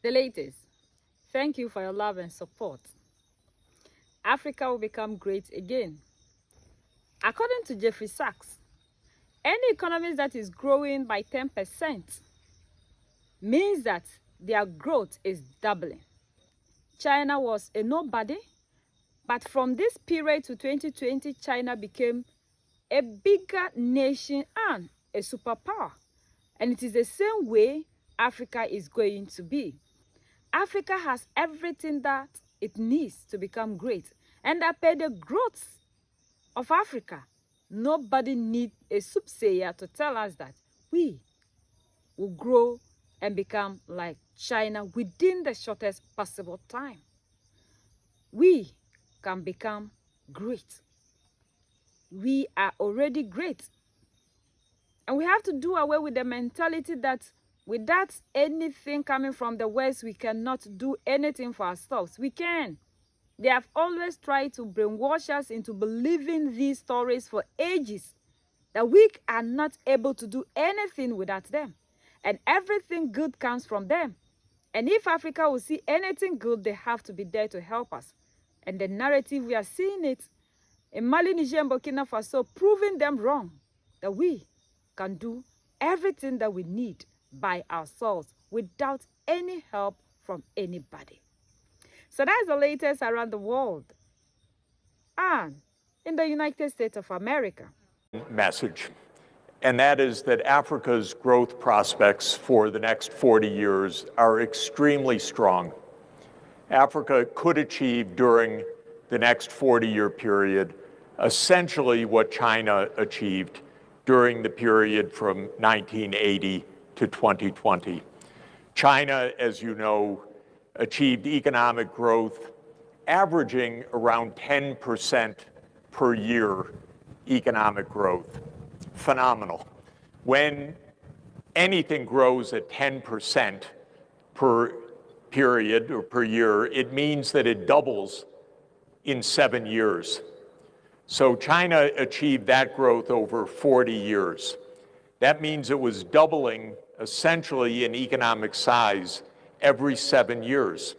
The latest. Thank you for your love and support. Africa will become great again. According to Jeffrey Sachs, any economy that is growing by 10% means that their growth is doubling. China was a nobody, but from this period to 2020, China became a bigger nation and a superpower. And it is the same way Africa is going to be. Africa has everything that it needs to become great. And that per the growth of Africa, nobody needs a soothsayer to tell us that we will grow and become like China within the shortest possible time. We can become great. We are already great. And we have to do away with the mentality that without anything coming from the West, we cannot do anything for ourselves. We can. They have always tried to brainwash us into believing these stories for ages, that we are not able to do anything without them. And everything good comes from them. And if Africa will see anything good, they have to be there to help us. And the narrative, we are seeing it in Mali, Niger, and Burkina Faso, proving them wrong, that we can do everything that we need by ourselves without any help from anybody. So that's the latest around the world and in the United States of America. Message, and that is that Africa's growth prospects for the next 40 years are extremely strong. Africa could achieve during the next 40-year period essentially what China achieved during the period from 1980 to 2020. China, as you know, achieved economic growth averaging around 10% per year economic growth. Phenomenal. When anything grows at 10% per period or per year, it means that it doubles in 7 years. So China achieved that growth over 40 years. That means it was doubling essentially in economic size every 7 years.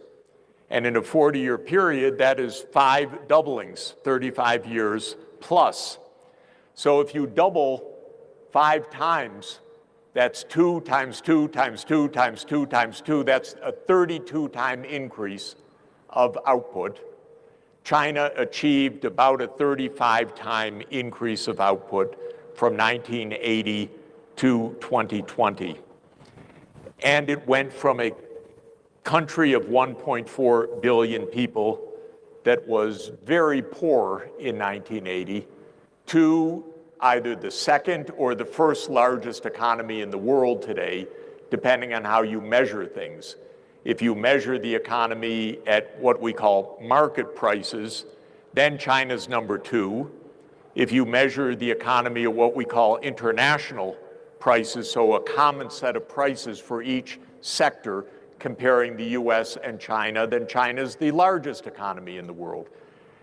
And in a 40-year period, that is 5 doublings, 35 years plus. So if you double 5 times, that's 2 times 2 times 2 times 2 times 2, that's a 32-time increase of output. China achieved about a 35-time increase of output from 1980 to 2020. And it went from a country of 1.4 billion people that was very poor in 1980 to either the second or the first largest economy in the world today, depending on how you measure things. If you measure the economy at what we call market prices, then China's number 2. If you measure the economy at what we call international prices, so a common set of prices for each sector, comparing the US and China, then China's the largest economy in the world.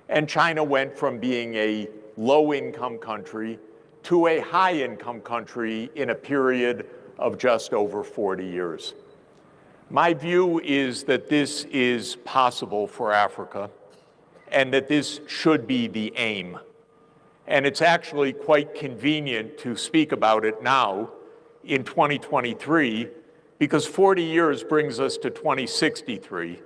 And China went from being a low-income country to a high-income country in a period of just over 40 years. My view is that this is possible for Africa and that this should be the aim. And it's actually quite convenient to speak about it now in 2023 because 40 years brings us to 2063,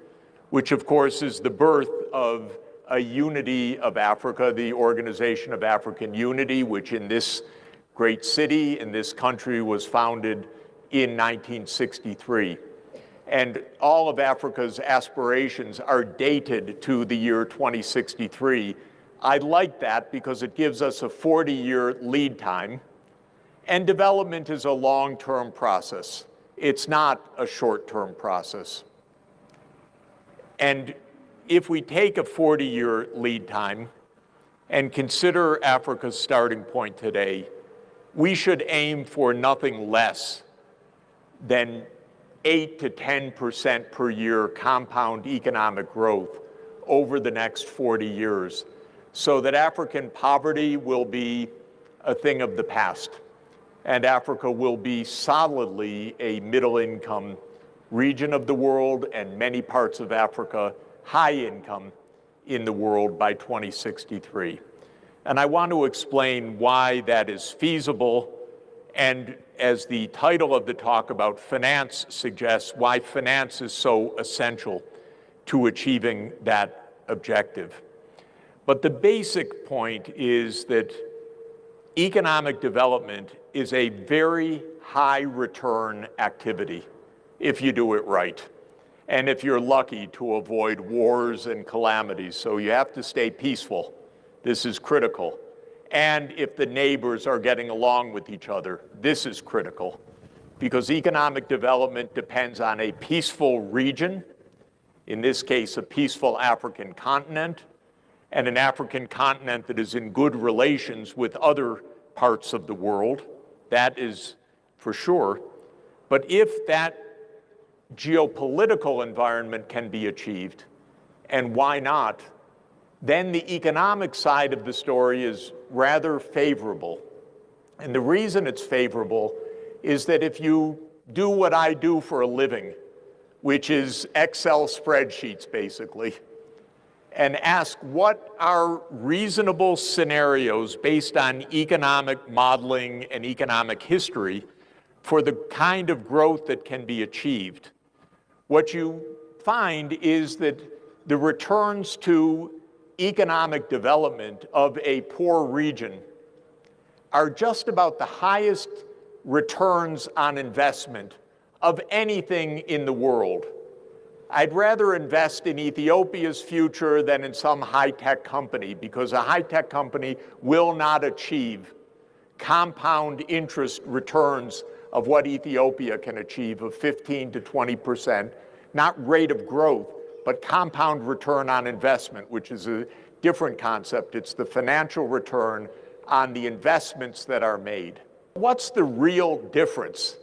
which of course is the birth of a unity of Africa, the Organization of African Unity, which in this great city, in this country, was founded in 1963. And all of Africa's aspirations are dated to the year 2063. I like that because it gives us a 40-year lead time. And development is a long-term process. It's not a short-term process. And if we take a 40-year lead time and consider Africa's starting point today, we should aim for nothing less than 8 to 10% per year compound economic growth over the next 40 years, so that African poverty will be a thing of the past, and Africa will be solidly a middle-income region of the world, and many parts of Africa high income in the world by 2063. And I want to explain why that is feasible, and as the title of the talk about finance suggests, why finance is so essential to achieving that objective. But the basic point is that economic development is a very high return activity if you do it right, and if you're lucky to avoid wars and calamities. So you have to stay peaceful. This is critical. And if the neighbors are getting along with each other, this is critical, because economic development depends on a peaceful region, in this case, a peaceful African continent, and an African continent that is in good relations with other parts of the world. That is for sure. But if that geopolitical environment can be achieved, and why not, then the economic side of the story is rather favorable. And the reason it's favorable is that if you do what I do for a living, which is Excel spreadsheets basically, and ask what are reasonable scenarios based on economic modeling and economic history for the kind of growth that can be achieved, what you find is that the returns to economic development of a poor region are just about the highest returns on investment of anything in the world. I'd rather invest in Ethiopia's future than in some high-tech company, because a high-tech company will not achieve compound interest returns of what Ethiopia can achieve of 15 to 20%, not rate of growth, but compound return on investment, which is a different concept. It's the financial return on the investments that are made. What's the real difference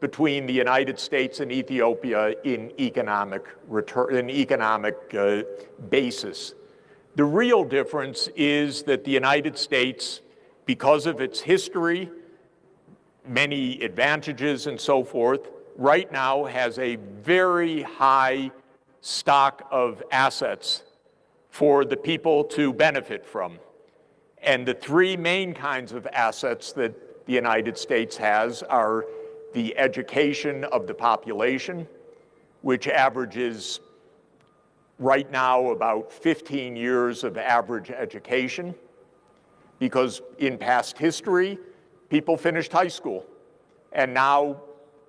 between the United States and Ethiopia in economic basis? The real difference is that the United States, because of its history, many advantages and so forth, right now has a very high stock of assets for the people to benefit from. And the three main kinds of assets that the United States has are the education of the population, which averages right now about 15 years of average education, because in past history, people finished high school. And now,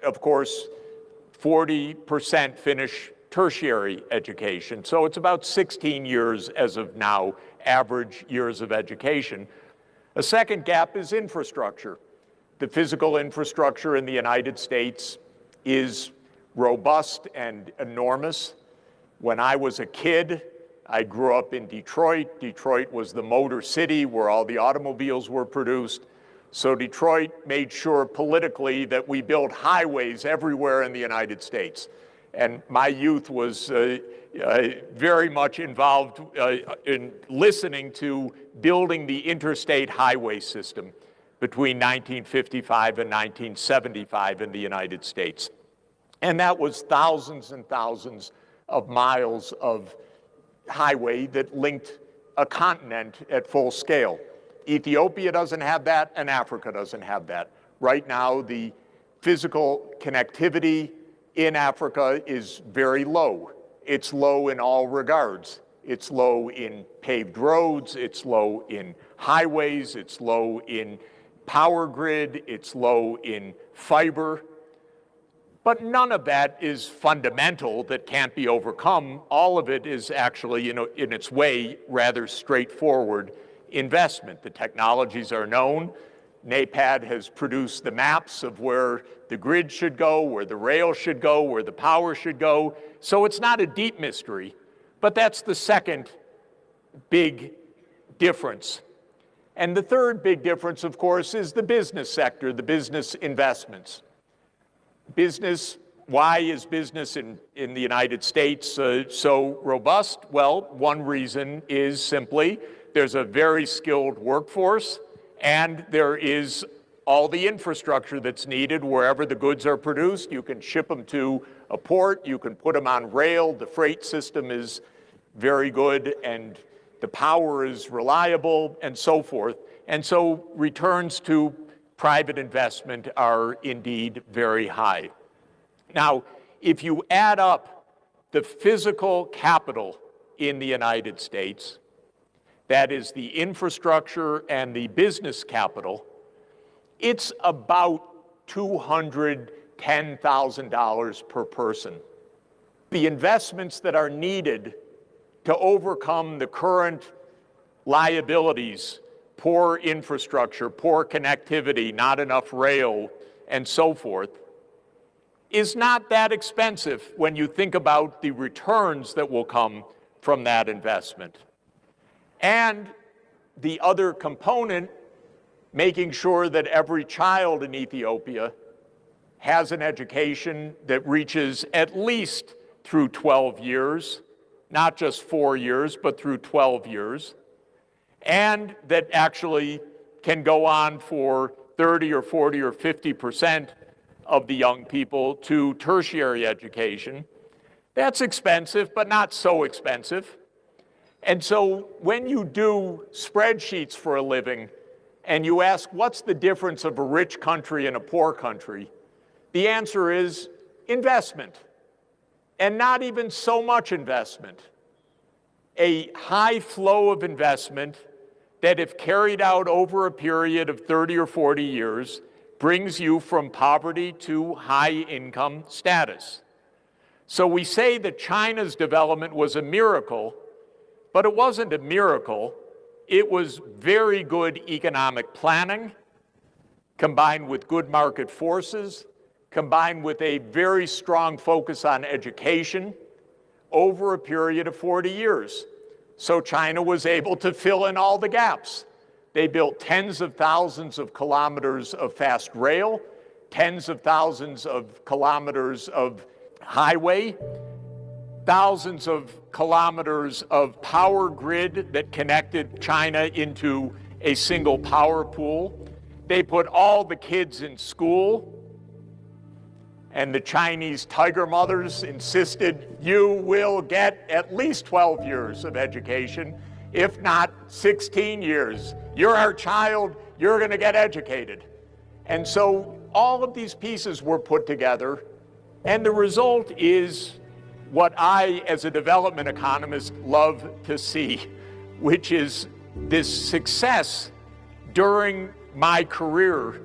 of course, 40% finish tertiary education. So it's about 16 years as of now, average years of education. A second gap is infrastructure. The physical infrastructure in the United States is robust and enormous. When I was a kid, I grew up in Detroit. Detroit was the motor city where all the automobiles were produced. So Detroit made sure politically that we built highways everywhere in the United States. And my youth was very much involved in listening to building the interstate highway system between 1955 and 1975 in the United States. And that was thousands and thousands of miles of highway that linked a continent at full scale. Ethiopia doesn't have that, and Africa doesn't have that. Right now, the physical connectivity in Africa is very low. It's low in all regards. It's low in paved roads, it's low in highways, it's low in power grid, it's low in fiber. But none of that is fundamental that can't be overcome. All of it is actually, in its way, rather straightforward investment. The technologies are known. NAPAD has produced the maps of where the grid should go, where the rail should go, where the power should go. So it's not a deep mystery, but that's the second big difference. And the third big difference, of course, is the business sector, the business investments. Business, why is business in the United States so robust? Well, one reason is simply there's a very skilled workforce, and there is all the infrastructure that's needed wherever the goods are produced. You can ship them to a port, you can put them on rail, the freight system is very good, and the power is reliable, and so forth. And so returns to private investment are indeed very high. Now, if you add up the physical capital in the United States, that is the infrastructure and the business capital, it's about $210,000 per person. The investments that are needed to overcome the current liabilities, poor infrastructure, poor connectivity, not enough rail, and so forth, is not that expensive when you think about the returns that will come from that investment. And the other component, making sure that every child in Ethiopia has an education that reaches at least through 12 years, not just 4 years, but through 12 years, and that actually can go on for 30 or 40 or 50% of the young people to tertiary education. That's expensive, but not so expensive. And so when you do spreadsheets for a living and you ask what's the difference of a rich country and a poor country, the answer is investment, and not even so much investment. A high flow of investment that, if carried out over a period of 30 or 40 years, brings you from poverty to high income status. So we say that China's development was a miracle, but it wasn't a miracle. It was very good economic planning, combined with good market forces, combined with a very strong focus on education over a period of 40 years. So China was able to fill in all the gaps. They built tens of thousands of kilometers of fast rail, tens of thousands of kilometers of highway, thousands of kilometers of power grid that connected China into a single power pool. They put all the kids in school, and the Chinese tiger mothers insisted you will get at least 12 years of education, if not 16 years. You're our child, you're going to get educated. And so all of these pieces were put together, and the result is what I, as a development economist, love to see, which is this success during my career